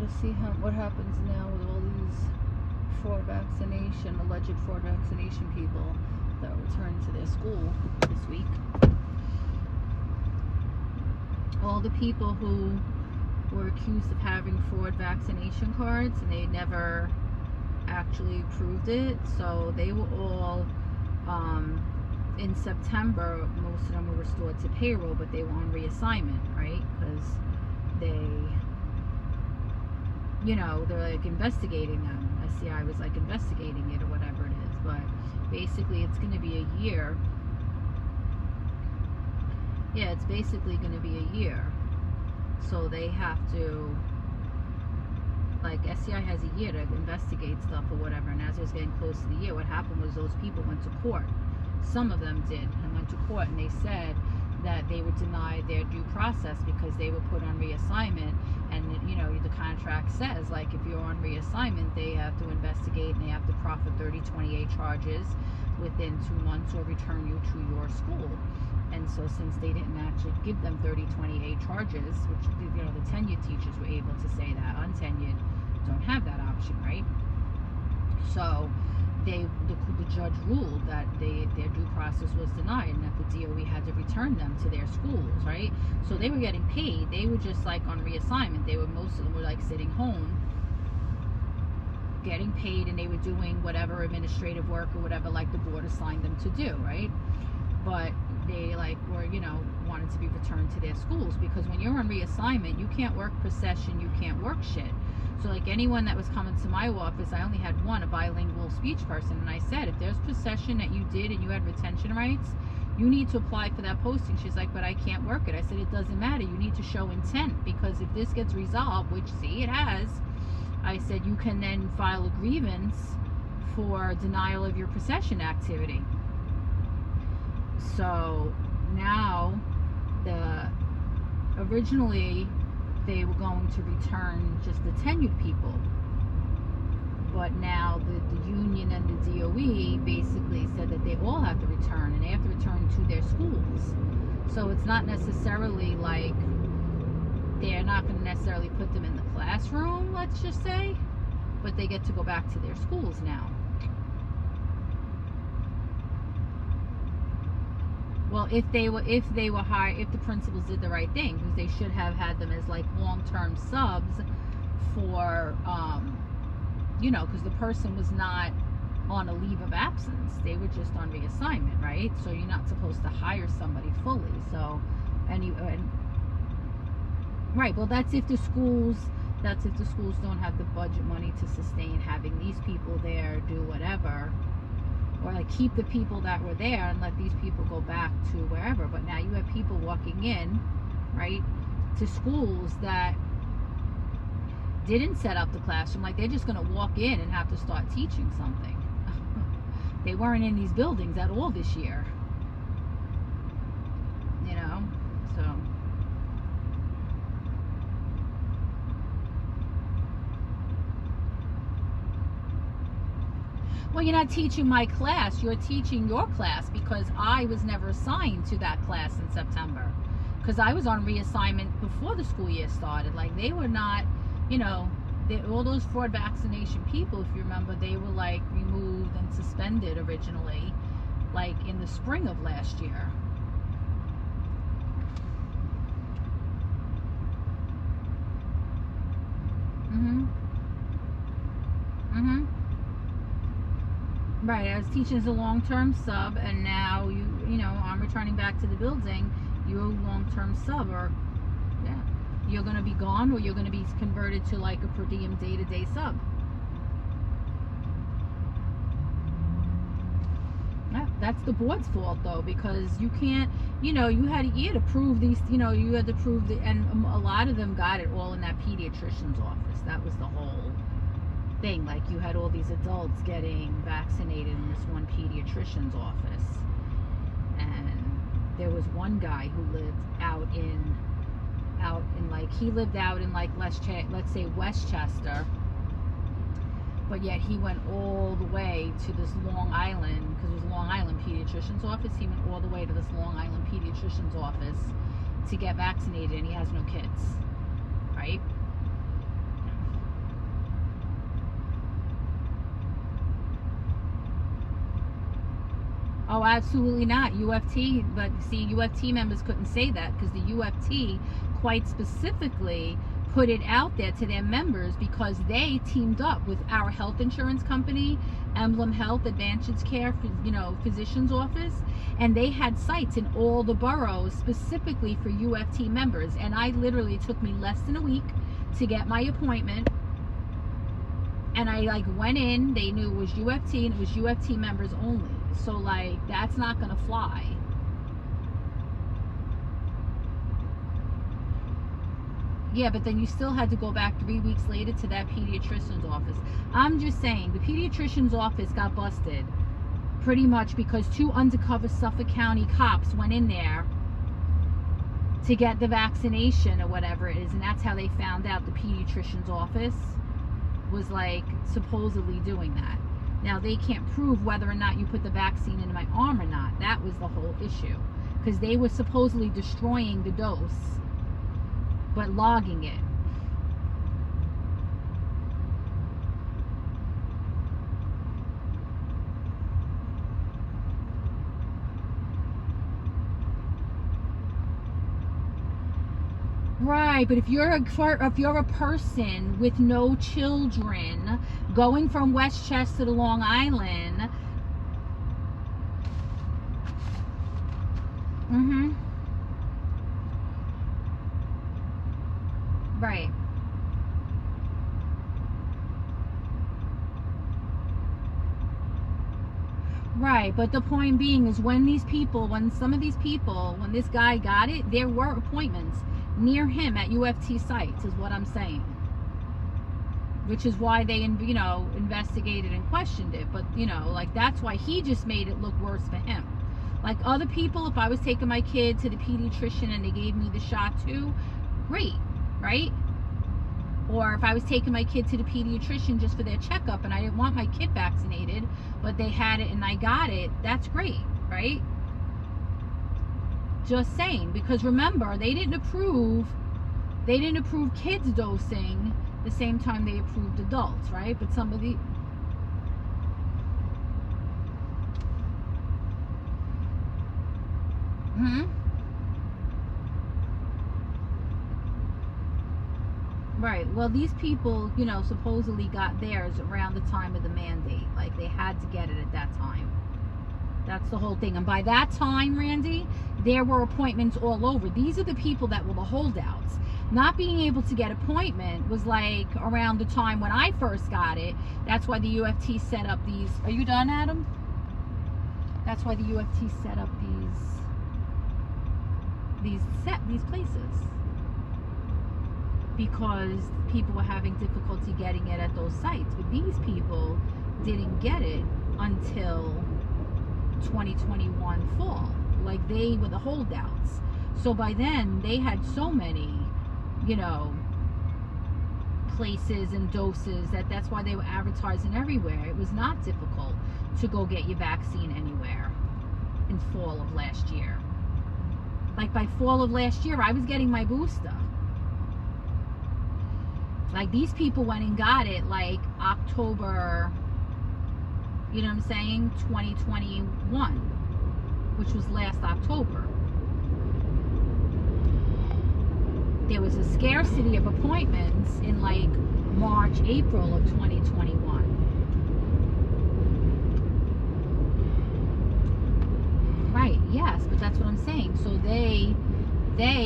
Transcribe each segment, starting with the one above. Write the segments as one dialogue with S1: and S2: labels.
S1: to see what happens now with all these alleged fraud vaccination people that return to their school this week. All the people who were accused of having fraud vaccination cards, and they never actually proved it, so they were all in September, most of them were restored to payroll, but they were on reassignment, right? Because they're like investigating them. SCI was like investigating it or whatever it is, but basically it's going to be a year. Yeah, it's basically going to be a year. So they have to, like, SCI has a year to investigate stuff or whatever, and as it was getting close to the year, what happened was those people went to court. Some of them did, and went to court, and they said that they were denied their due process because they were put on reassignment. And the contract says, like, if you're on reassignment, they have to investigate and they have to proffer 3028 charges within 2 months or return you to your school. And so since they didn't actually give them 3028 charges, which the tenured teachers were able to say that, untenured don't have that option, right? So the judge ruled that their due process was denied, and that the DOE had to return them to their schools, right? So they were getting paid. They were just like on reassignment. Most of them were like sitting home getting paid, and they were doing whatever administrative work or whatever like the board assigned them to do, right? But they were wanted to be returned to their schools, because when you're on reassignment, you can't work per session, you can't work shit. So like anyone that was coming to my office, I only had one, a bilingual speech person, and I said, if there's per session that you did and you had retention rights, you need to apply for that posting. She's like, but I can't work it. I said, it doesn't matter. You need to show intent, because if this gets resolved, which see it has, I said, you can then file a grievance for denial of your per session activity. So now originally they were going to return just the tenured people, but now the union and the DOE basically said that they all have to return, and they have to return to their schools. So it's not necessarily like they're not going to necessarily put them in the classroom, let's just say, but they get to go back to their schools now. Well, if they were hired, if the principals did the right thing, because they should have had them as like long-term subs for, because the person was not on a leave of absence. They were just on reassignment, right? So you're not supposed to hire somebody fully. So, right. Well, that's if the schools don't have the budget money to sustain having these people there do whatever. Or like keep the people that were there and let these people go back to wherever. But now you have people walking in, right, to schools that didn't set up the classroom. Like, they're just going to walk in and have to start teaching something. They weren't in these buildings at all this year. So. Well, you're not teaching my class, you're teaching your class, because I was never assigned to that class in September, because I was on reassignment before the school year started. Like, they were not, all those fraud vaccination people, if you remember, they were like removed and suspended originally, like in the spring of last year. Right, I was teaching as a long-term sub, and now I'm returning back to the building. You're a long-term sub, or you're going to be gone, or you're going to be converted to like a per diem day-to-day sub. Yeah, that's the board's fault though, because you can't, you had a year to prove these, you had to prove and a lot of them got it all in that pediatrician's office. That was the whole thing. Like, you had all these adults getting vaccinated in this one pediatrician's office, and there was one guy who lived out in like, he lived out in like, let's say Westchester, but yet he went all the way to this Long Island, because it was Long Island pediatrician's office. He went all the way to this Long Island pediatrician's office to get vaccinated, and he has no kids, right? Oh, absolutely not. UFT, but see, UFT members couldn't say that because the UFT quite specifically put it out there to their members because they teamed up with our health insurance company, Emblem Health, Advantage Care, physician's office, and they had sites in all the boroughs specifically for UFT members. And I literally took me less than a week to get my appointment. And I went in, they knew it was UFT and it was UFT members only. So that's not gonna fly. Yeah, but then you still had to go back 3 weeks later to that pediatrician's office. I'm just saying, the pediatrician's office got busted pretty much because 2 undercover Suffolk County cops went in there to get the vaccination or whatever it is, and that's how they found out the pediatrician's office was supposedly doing that. Now they can't prove whether or not you put the vaccine into my arm or not. That was the whole issue, because they were supposedly destroying the dose but logging it. Right, but if you're a person with no children going from Westchester to Long Island, right. Right, but the point being is when this guy got it, there were appointments near him at UFT sites, is what I'm saying. Which is why they, investigated and questioned it. But, that's why he just made it look worse for him. Like other people, if I was taking my kid to the pediatrician and they gave me the shot too, great, right? Or if I was taking my kid to the pediatrician just for their checkup and I didn't want my kid vaccinated, but they had it and I got it, that's great, right? Just saying, because remember, they didn't approve kids dosing the same time they approved adults, right? But some of the Right. Well, these people, supposedly got theirs around the time of the mandate. Like, they had to get it at that time. That's the whole thing. And by that time, Randy, there were appointments all over. These are the people that were the holdouts. Not being able to get appointment was around the time when I first got it. That's why the UFT set up these. Are you done, Adam? That's why the UFT set up these places. Because people were having difficulty getting it at those sites. But these people didn't get it until 2021 fall. They were the holdouts. So by then, they had so many, places and doses that's why they were advertising everywhere. It was not difficult to go get your vaccine anywhere in fall of last year. By fall of last year, I was getting my booster. These people went and got it October, 2021, which was last October. There was a scarcity of appointments in March, April of 2021. Right, yes, but that's what I'm saying. So they,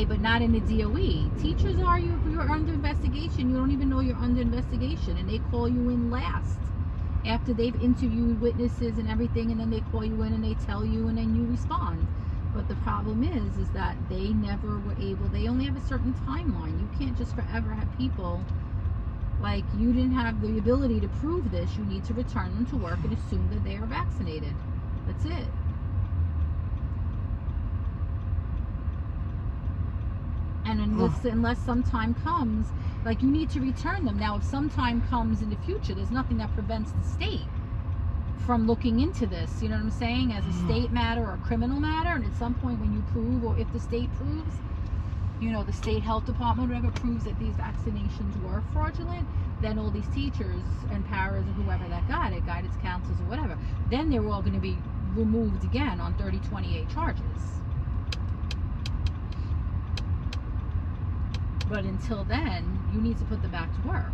S1: but not in the DOE. Teachers are you if you're under investigation. You don't even know you're under investigation, and they call you in last after they've interviewed witnesses and everything, and then they call you in and they tell you, and then you respond. But the problem is that they never were able. They only have a certain timeline. You can't just forever have people you didn't have the ability to prove this. You need to return them to work and assume that they are vaccinated. That's it. And unless some time comes, you need to return them. Now, if some time comes in the future, there's nothing that prevents the state from looking into this, you know what I'm saying, as a state matter or a criminal matter. And at some point when you prove, or if the state proves, the state health department or whatever proves that these vaccinations were fraudulent, then all these teachers and paras or whoever that got it, guidance counselors or whatever, then they're all going to be removed again on 3028 charges. But until then, you need to put them back to work.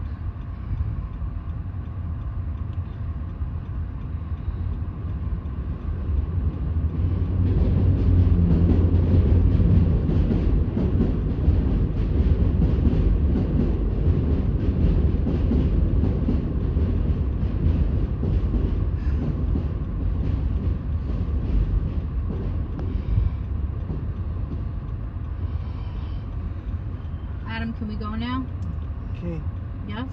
S1: Adam, can we go now?
S2: Okay.
S1: Yes?